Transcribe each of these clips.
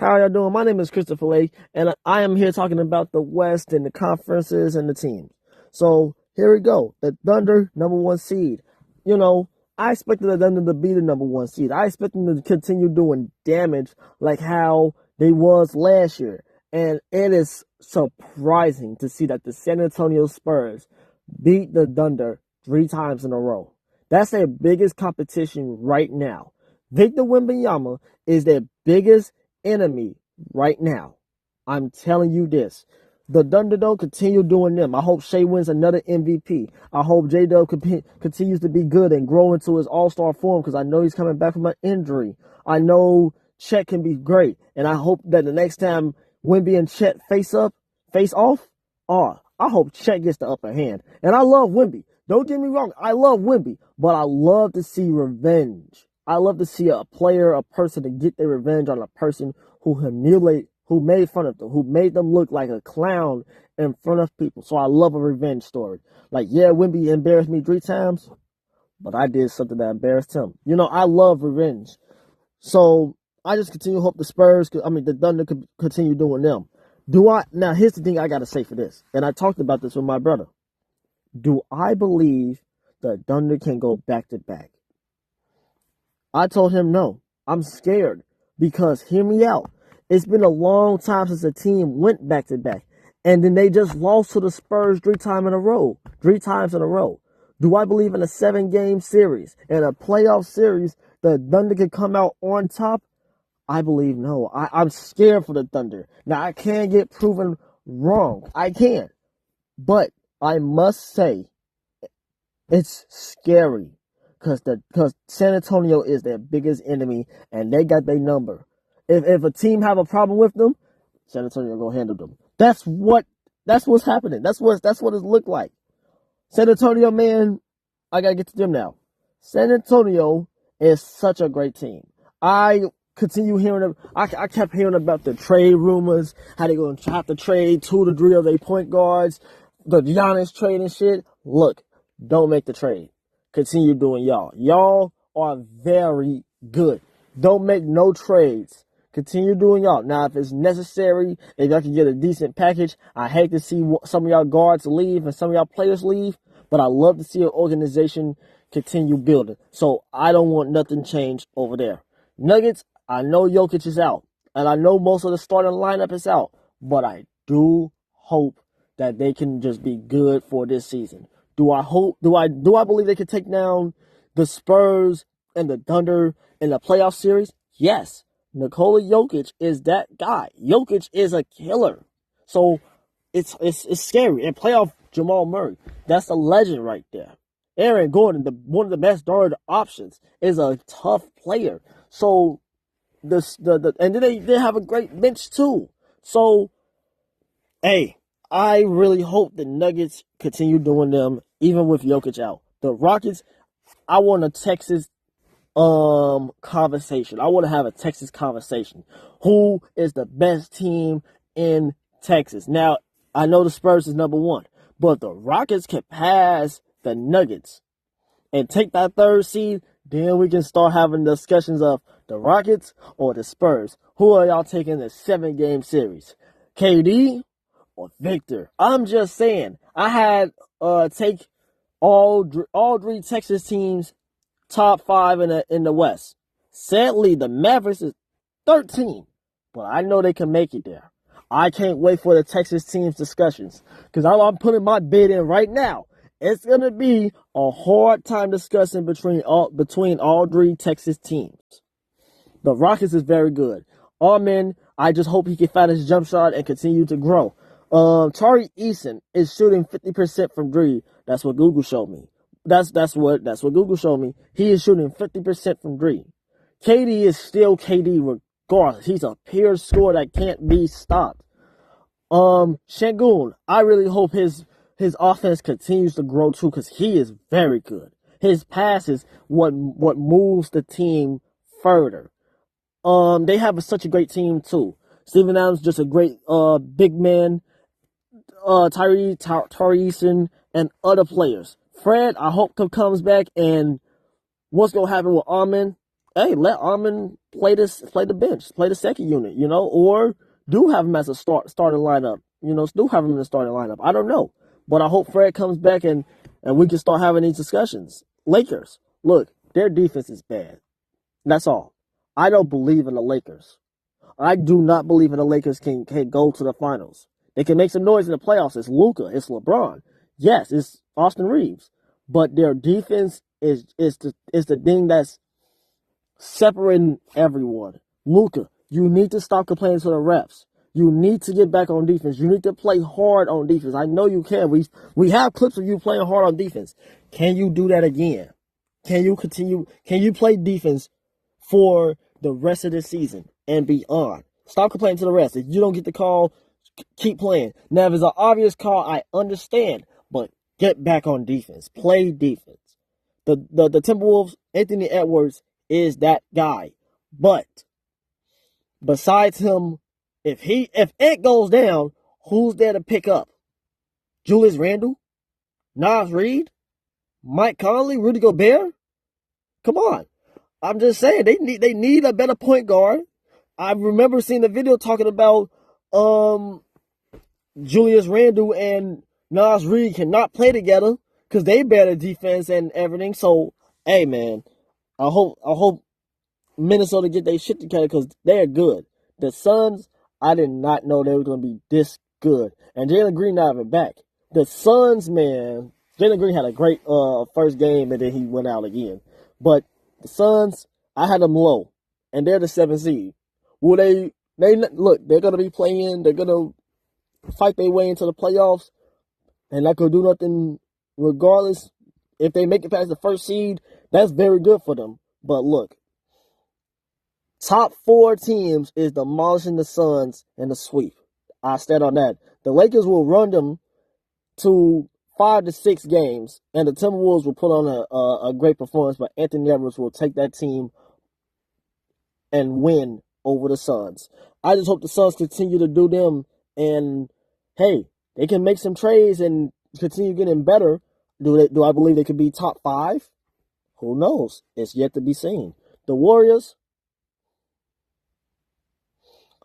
How are y'all doing? My name is Christopher Lake, and I am here talking about the West and the conferences and the teams. So here we go. The Thunder, number one seed. You know, I expected the Thunder to be the number one seed. I expect them to continue doing damage like how they was last year. And it is surprising to see that the San Antonio Spurs beat the Thunder 3 times in a row. That's their biggest competition right now. Victor Wembanyama is their biggest enemy right now. I'm telling you this. The Thunder don't continue doing them. I hope Shea wins another MVP. I hope J-Dub continues to be good and grow into his all-star form because I know he's coming back from an injury. I know Chet can be great. And I hope that the next time Wemby and Chet face off, I hope Chet gets the upper hand. And I love Wemby. Don't get me wrong. I love Wemby. But I love to see revenge. I love to see a person to get their revenge on a person who made fun of them, who made them look like a clown in front of people. So I love a revenge story. Like, yeah, Wemby embarrassed me 3 times, but I did something that embarrassed him. You know, I love revenge. So I just continue to hope the Thunder could continue doing them. Now, here's the thing I got to say for this, and I talked about this with my brother. Do I believe the Thunder can go back to back? I told him no. I'm scared because, hear me out, it's been a long time since a team went back to back, and then they just lost to the Spurs 3 times in a row. Do I believe in a 7-game series and a playoff series the Thunder can come out on top? I believe no. I'm scared for the Thunder. Now, I can't get proven wrong. I can. But I must say, it's scary because San Antonio is their biggest enemy, and they got their number. If a team have a problem with them, San Antonio gonna handle them. That's what's happening. That's what it looked like. San Antonio, man, I gotta get to them now. San Antonio is such a great team. I kept hearing about the trade rumors, how they gonna have to trade 2 to 3 of their point guards, the Giannis trade and shit. Look, don't make the trade. Continue doing y'all. Y'all are very good. Don't make no trades. Continue doing y'all. Now, if it's necessary, if y'all can get a decent package, I hate to see some of y'all guards leave and some of y'all players leave, but I love to see an organization continue building. So I don't want nothing changed over there. Nuggets, I know Jokic is out, and I know most of the starting lineup is out, but I do hope that they can just be good for this season. Do I believe they can take down the Spurs and the Thunder in the playoff series? Yes. Nikola Jokic is that guy. Jokic is a killer. So it's scary. And playoff Jamal Murray, that's a legend right there. Aaron Gordon, one of the best guard options, is a tough player. So and then they have a great bench too. So hey, I really hope the Nuggets continue doing them even with Jokic out. The Rockets, I want a Texas conversation. I want to have a Texas conversation. Who is the best team in Texas? Now, I know the Spurs is number 1, but the Rockets can pass the Nuggets and take that 3rd seed. Then we can start having discussions of the Rockets or the Spurs. Who are y'all taking the 7-game series? KD or Victor? I'm just saying. I had take all 3 Texas teams top 5 in the West. Sadly, the Mavericks is 13, but I know they can make it there. I can't wait for the Texas teams discussions because I'm putting my bid in right now. It's gonna be a hard time discussing between all 3 Texas teams. The Rockets is very good. Amen. I just hope he can find his jump shot and continue to grow. Tari Eason is shooting 50% from 3. That's what Google showed me. That's what Google showed me. He is shooting 50% from 3. KD is still KD regardless. He's a pure scorer that can't be stopped. Sengun, I really hope his offense continues to grow too because he is very good. His pass is what moves the team further. They have such a great team too. Steven Adams just a great big man. Tari Eason and other players. Fred, I hope comes back, and what's going to happen with Amen, hey, let Armin play the bench, play the second unit, or do have him as a starting lineup, do have him in the starting lineup. I don't know, but I hope Fred comes back and we can start having these discussions. Lakers, look, their defense is bad. That's all. I don't believe in the Lakers. I do not believe in the Lakers can go to the finals. They can make some noise in the playoffs. It's Luka, it's LeBron. Yes, it's Austin Reeves, but their defense is the thing that's separating everyone. Luka, you need to stop complaining to the refs. You need to get back on defense. You need to play hard on defense. I know you can. We have clips of you playing hard on defense. Can you do that again? Can you continue? Can you play defense for the rest of the season and beyond? Stop complaining to the refs. If you don't get the call, keep playing. Now, if it's an obvious call, I understand, but get back on defense. Play defense. The Timberwolves, Anthony Edwards is that guy. But besides him, if Ant goes down, who's there to pick up? Julius Randle? Naz Reid? Mike Conley? Rudy Gobert? Come on. I'm just saying they need a better point guard. I remember seeing the video talking about Julius Randle and Naz Reid cannot play together because they better defense and everything. So, hey man, I hope Minnesota get their shit together because they're good. The Suns, I did not know they were going to be this good. And Jalen Green not even back. The Suns, man, Jalen Green had a great first game and then he went out again. But the Suns, I had them low, and they're the 7th seed. Will they look? They're gonna be playing. They're gonna fight their way into the playoffs, and not gonna do nothing regardless. If they make it past the first seed, that's very good for them. But look, top 4 teams is demolishing the Suns in the sweep. I stand on that. The Lakers will run them to 5 to 6 games, and the Timberwolves will put on a great performance, but Anthony Edwards will take that team and win over the Suns. I just hope the Suns continue to do them, and hey, they can make some trades and continue getting better. Do I believe they could be top 5? Who knows? It's yet to be seen. The Warriors,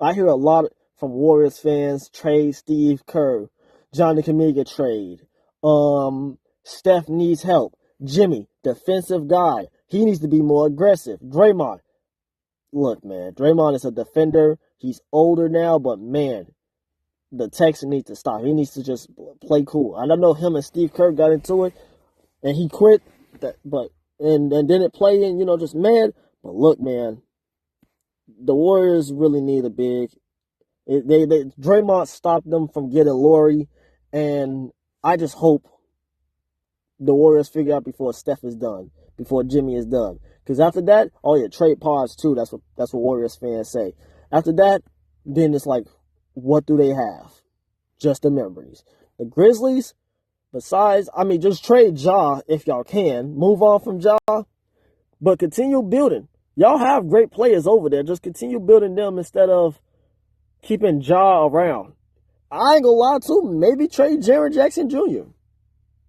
I hear a lot from Warriors fans, trade Steve Kerr, Johnny Kamiga trade. Steph needs help. Jimmy, defensive guy. He needs to be more aggressive. Draymond. Look, man, Draymond is a defender. He's older now, but man, the Texan needs to stop. He needs to just play cool. I don't know him and Steve Kerr got into it, and he quit. And didn't play and just mad. But look, man, the Warriors really need a big. Draymond stopped them from getting Laurie, and I just hope the Warriors figure out before Steph is done, before Jimmy is done. Because after that, oh yeah, trade pods too. That's what Warriors fans say. After that, then it's like, what do they have? Just the memories. The Grizzlies, besides, just trade Ja if y'all can. Move on from Ja, but continue building. Y'all have great players over there. Just continue building them instead of keeping Ja around. I ain't gonna lie too. Maybe trade Jaren Jackson Jr.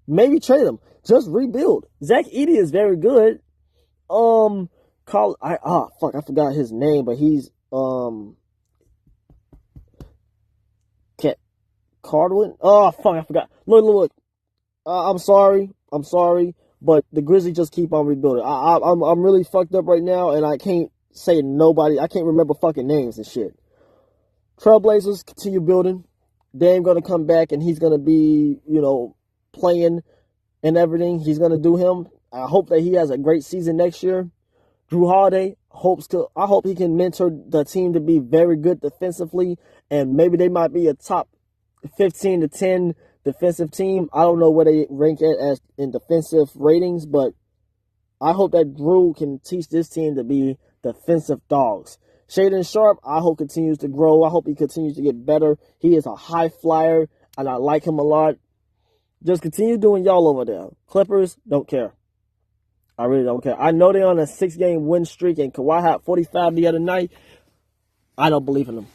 Maybe trade him. Just rebuild. Zach Edey is very good. I forgot his name, but he's Cardwin. Oh fuck, I forgot. Look. I'm sorry, but the Grizzlies just keep on rebuilding. I'm really fucked up right now, and I can't say nobody. I can't remember fucking names and shit. Trailblazers continue building. Dame gonna come back, and he's gonna be playing and everything. He's gonna do him. I hope that he has a great season next year. Drew Holiday I hope he can mentor the team to be very good defensively, and maybe they might be a top 15 to 10 defensive team. I don't know where they rank it as in defensive ratings, but I hope that Drew can teach this team to be defensive dogs. Shaedon Sharpe, I hope continues to grow. I hope he continues to get better. He is a high flyer, and I like him a lot. Just continue doing y'all over there. Clippers, don't care. I really don't care. I know they're on a 6-game win streak, and Kawhi had 45 the other night. I don't believe in them.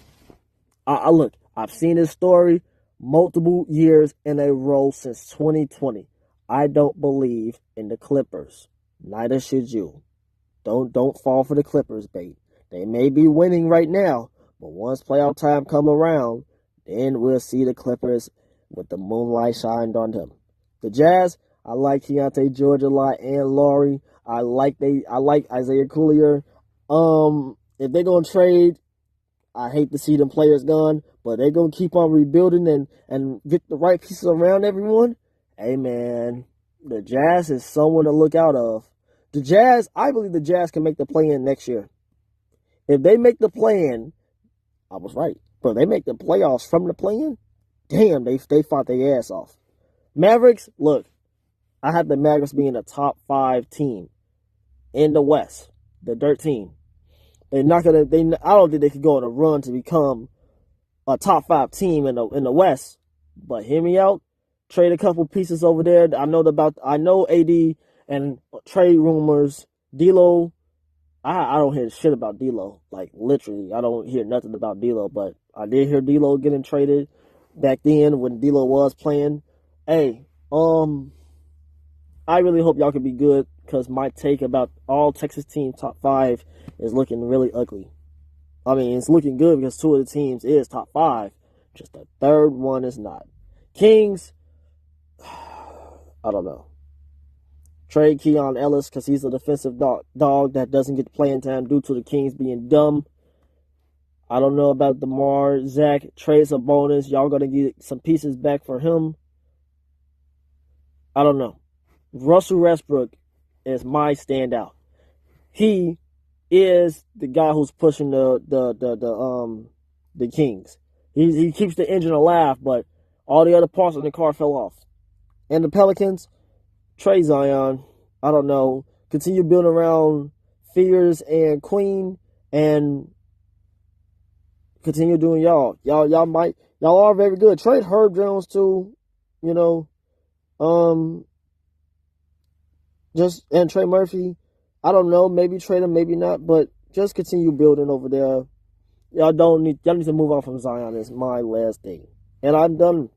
Look, I've seen this story multiple years in a row since 2020. I don't believe in the Clippers. Neither should you. Don't fall for the Clippers bait. They may be winning right now, but once playoff time come around, then we'll see the Clippers with the moonlight shined on them. The Jazz, I like Keontae George a lot and Laurie. I like Isaiah Collier. If they're gonna trade, I hate to see them players gone, but they're gonna keep on rebuilding and get the right pieces around everyone. Hey man, the Jazz is someone to look out of. The Jazz, I believe the Jazz can make the play-in next year. If they make the play-in, I was right. But if they make the playoffs from the play-in, damn, they fought their ass off. Mavericks, look, I have the Mavericks being a top 5 team in the West, the dirt team. They're not gonna. I don't think they could go on a run to become a top 5 team in the West. But hear me out. Trade a couple pieces over there. I know AD and trade rumors. D'Lo, I don't hear shit about D'Lo. Like literally, I don't hear nothing about D'Lo. But I did hear D'Lo getting traded back then when D'Lo was playing. Hey, I really hope y'all can be good because my take about all Texas team top 5 is looking really ugly. I mean, it's looking good because 2 of the teams is top 5. Just the third one is not. Kings, I don't know. Trade Keon Ellis because he's a defensive dog that doesn't get playing time due to the Kings being dumb. I don't know about DeMar. Zach, trade Sabonis. Y'all going to get some pieces back for him. I don't know. Russell Westbrook is my standout. He is the guy who's pushing the Kings. He keeps the engine alive, but all the other parts of the car fell off. And the Pelicans, trade Zion. I don't know. Continue building around Fears and Queen and continue doing y'all. Y'all are very good. Trade Herb Jones too, you know. And Trey Murphy. I don't know. Maybe trade him, maybe not, but just continue building over there. Y'all need to move on from Zion is my last thing. And I'm done.